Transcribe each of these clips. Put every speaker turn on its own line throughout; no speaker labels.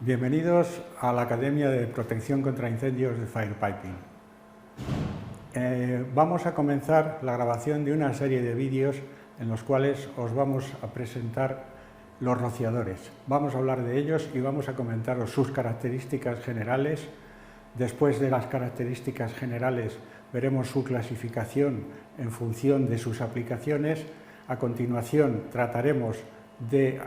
Bienvenidos a la Academia de Protección contra Incendios de Firepiping. Vamos a comenzar la grabación de una serie de vídeos en los cuales os vamos a presentar los rociadores. Vamos a hablar de ellos y vamos a comentaros sus características generales. Después de las características generales veremos su clasificación en función de sus aplicaciones. A continuación trataremos de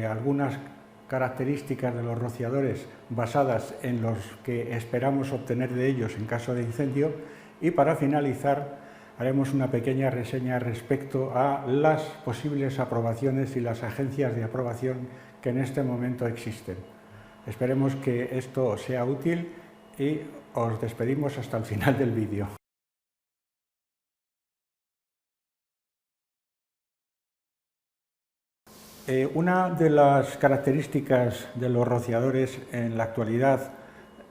algunas características de los rociadores basadas en los que esperamos obtener de ellos en caso de incendio, y para finalizar haremos una pequeña reseña respecto a las posibles aprobaciones y las agencias de aprobación que en este momento existen. Esperemos que esto sea útil y os despedimos hasta el final del vídeo. Una de las características de los rociadores en la actualidad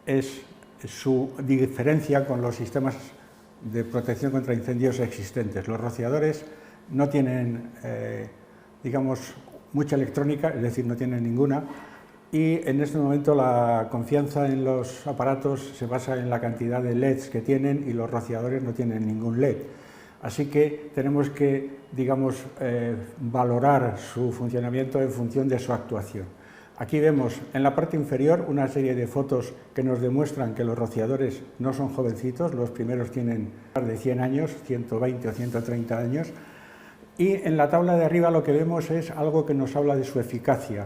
es su diferencia con los sistemas de protección contra incendios existentes. Los rociadores no tienen, digamos, mucha electrónica, es decir, no tienen ninguna, y en este momento la confianza en los aparatos se basa en la cantidad de LEDs que tienen, y los rociadores no tienen ningún LED. Así que tenemos que, digamos, valorar su funcionamiento en función de su actuación. Aquí vemos en la parte inferior una serie de fotos que nos demuestran que los rociadores no son jovencitos. Los primeros tienen de 100 años, 120 o 130 años, y en la tabla de arriba lo que vemos es algo que nos habla de su eficacia.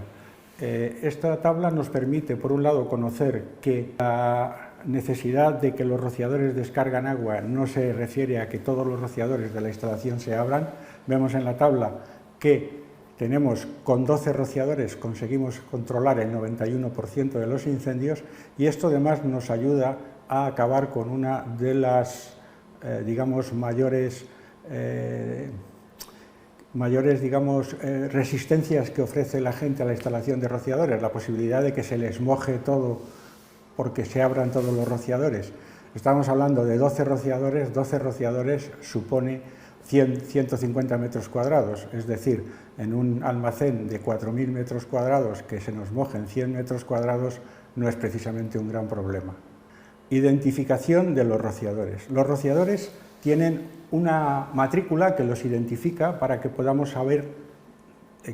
Esta tabla nos permite, por un lado, conocer que la necesidad de que los rociadores descargan agua no se refiere a que todos los rociadores de la instalación se abran. Vemos en la tabla que tenemos con 12 rociadores conseguimos controlar el 91% de los incendios, y esto además nos ayuda a acabar con una de las digamos mayores resistencias que ofrece la gente a la instalación de rociadores, la posibilidad de que se les moje todo porque se abran todos los rociadores. Estamos hablando de 12 rociadores supone 150 metros cuadrados, es decir, en un almacén de 4.000 metros cuadrados que se nos mojen 100 metros cuadrados no es precisamente un gran problema. Identificación de los rociadores. Los rociadores tienen una matrícula que los identifica para que podamos saber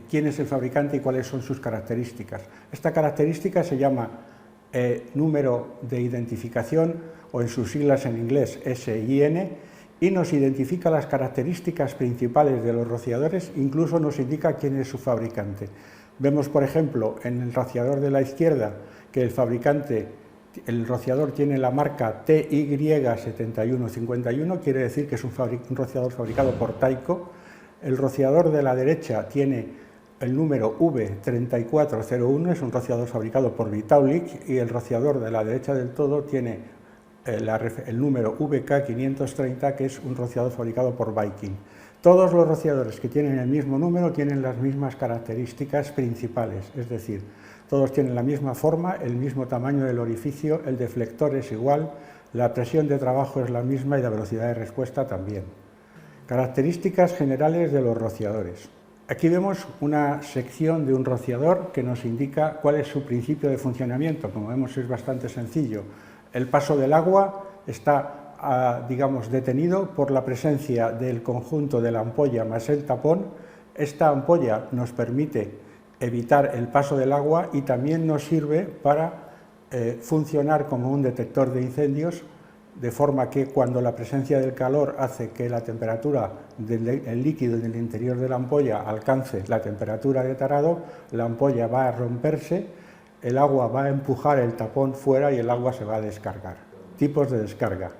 quién es el fabricante y cuáles son sus características. Esta característica se llama número de identificación, o en sus siglas en inglés SIN, y nos identifica las características principales de los rociadores, incluso nos indica quién es su fabricante. Vemos, por ejemplo, en el rociador de la izquierda que el rociador tiene la marca TY7151, quiere decir que es un rociador fabricado por Tyco. El rociador de la derecha tiene el número V3401, es un rociador fabricado por Vitaulic, y el rociador de la derecha del todo tiene el número VK530, que es un rociador fabricado por Viking. Todos los rociadores que tienen el mismo número tienen las mismas características principales, es decir, todos tienen la misma forma, el mismo tamaño del orificio, el deflector es igual, la presión de trabajo es la misma y la velocidad de respuesta también. Características generales de los rociadores. Aquí vemos una sección de un rociador que nos indica cuál es su principio de funcionamiento. Como vemos, es bastante sencillo. El paso del agua está, digamos, detenido por la presencia del conjunto de la ampolla más el tapón. Esta ampolla nos permite evitar el paso del agua y también nos sirve para funcionar como un detector de incendios, de forma que cuando la presencia del calor hace que la temperatura del líquido en el interior de la ampolla alcance la temperatura de tarado, la ampolla va a romperse, el agua va a empujar el tapón fuera y el agua se va a descargar. Tipos de descarga.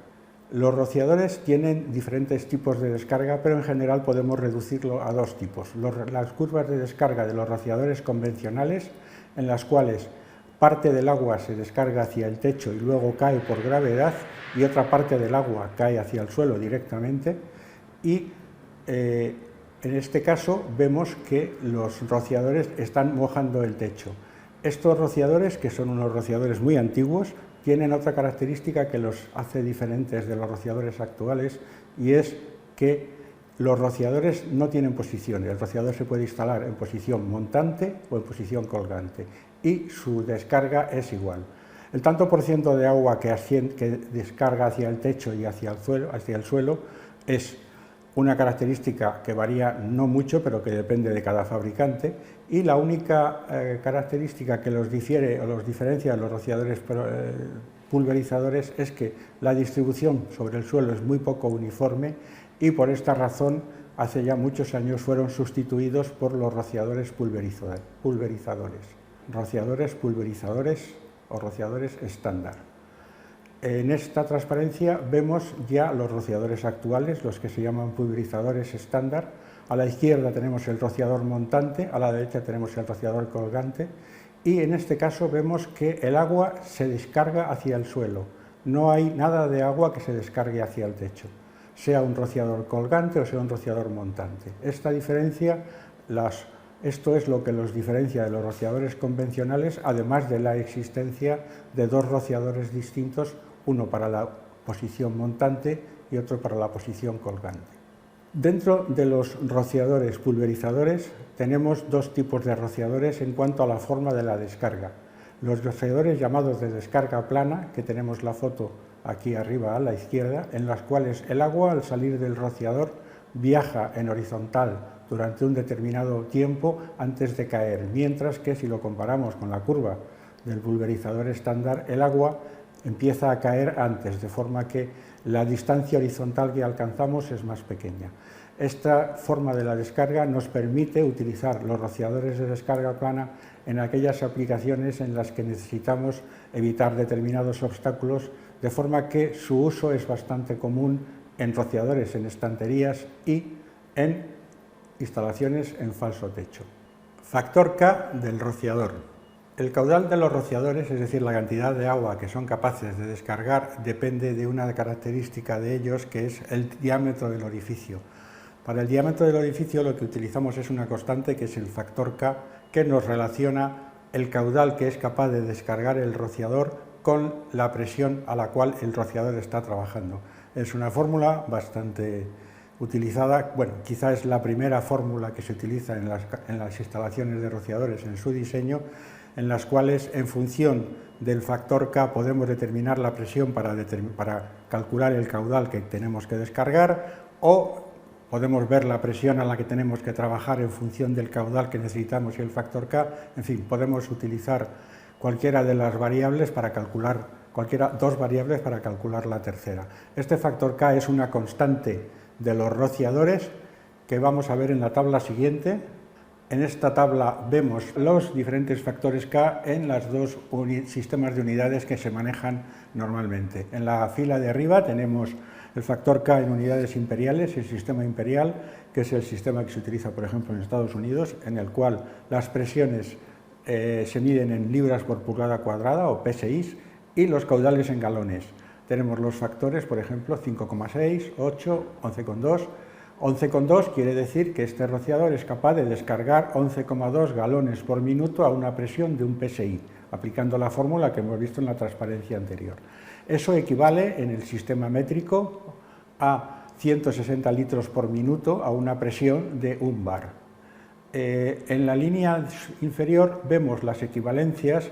Los rociadores tienen diferentes tipos de descarga, pero en general podemos reducirlo a dos tipos. Las curvas de descarga de los rociadores convencionales, en las cuales parte del agua se descarga hacia el techo y luego cae por gravedad, y otra parte del agua cae hacia el suelo directamente, y en este caso vemos que los rociadores están mojando el techo. Estos rociadores, que son unos rociadores muy antiguos, tienen otra característica que los hace diferentes de los rociadores actuales, y es que los rociadores no tienen posiciones. El rociador se puede instalar en posición montante o en posición colgante, y su descarga es igual. El tanto por ciento de agua que descarga hacia el techo y hacia el suelo es una característica que varía no mucho, pero que depende de cada fabricante, y la única característica que los difiere o los diferencia de los rociadores pulverizadores es que la distribución sobre el suelo es muy poco uniforme y por esta razón hace ya muchos años fueron sustituidos por los rociadores pulverizadores, rociadores pulverizadores o rociadores estándar. En esta transparencia vemos ya los rociadores actuales, los que se llaman pulverizadores estándar. A la izquierda tenemos el rociador montante, a la derecha tenemos el rociador colgante, y en este caso vemos que el agua se descarga hacia el suelo. No hay nada de agua que se descargue hacia el techo, sea un rociador colgante o sea un rociador montante. Esta diferencia, esto es lo que los diferencia de los rociadores convencionales, además de la existencia de dos rociadores distintos, uno para la posición montante y otro para la posición colgante. Dentro de los rociadores pulverizadores tenemos dos tipos de rociadores en cuanto a la forma de la descarga. Los rociadores llamados de descarga plana, que tenemos la foto aquí arriba a la izquierda, en las cuales el agua al salir del rociador viaja en horizontal durante un determinado tiempo antes de caer, mientras que si lo comparamos con la curva del pulverizador estándar, el agua empieza a caer antes, de forma que la distancia horizontal que alcanzamos es más pequeña. Esta forma de la descarga nos permite utilizar los rociadores de descarga plana en aquellas aplicaciones en las que necesitamos evitar determinados obstáculos, de forma que su uso es bastante común en rociadores en estanterías y en instalaciones en falso techo. Factor K del rociador. El caudal de los rociadores, es decir, la cantidad de agua que son capaces de descargar, depende de una característica de ellos, que es el diámetro del orificio. Para el diámetro del orificio lo que utilizamos es una constante, que es el factor K, que nos relaciona el caudal que es capaz de descargar el rociador con la presión a la cual el rociador está trabajando. Es una fórmula bastante utilizada, bueno, quizá es la primera fórmula que se utiliza en las instalaciones de rociadores en su diseño, en las cuales en función del factor K podemos determinar la presión para calcular el caudal que tenemos que descargar, o podemos ver la presión a la que tenemos que trabajar en función del caudal que necesitamos y el factor K. En fin, podemos utilizar cualquiera de las variables para calcular, dos variables para calcular la tercera. Este factor K es una constante de los rociadores que vamos a ver en la tabla siguiente. En esta tabla vemos los diferentes factores K en los dos sistemas de unidades que se manejan normalmente. En la fila de arriba tenemos el factor K en unidades imperiales, el sistema imperial, que es el sistema que se utiliza, por ejemplo, en Estados Unidos, en el cual las presiones se miden en libras por pulgada cuadrada, o PSI, y los caudales en galones. Tenemos los factores, por ejemplo, 5,6, 8, 11,2. 11,2 quiere decir que este rociador es capaz de descargar 11,2 galones por minuto a una presión de un PSI, aplicando la fórmula que hemos visto en la transparencia anterior. Eso equivale en el sistema métrico a 160 litros por minuto a una presión de 1 bar. En la línea inferior vemos las equivalencias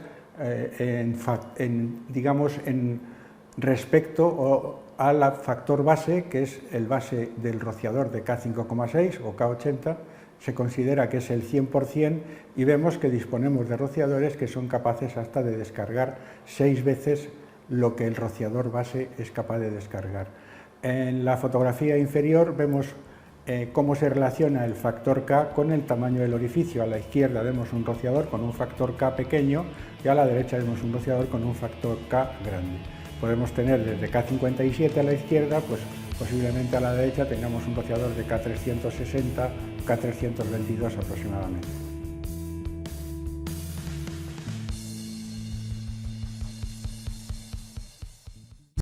respecto al factor base, que es el base del rociador de K5,6 o K80, se considera que es el 100% y vemos que disponemos de rociadores que son capaces hasta de descargar 6 veces lo que el rociador base es capaz de descargar. En la fotografía inferior vemos cómo se relaciona el factor K con el tamaño del orificio. A la izquierda vemos un rociador con un factor K pequeño y a la derecha vemos un rociador con un factor K grande. Podemos tener desde K57 a la izquierda, pues posiblemente a la derecha tengamos un rociador de K360, K322 aproximadamente.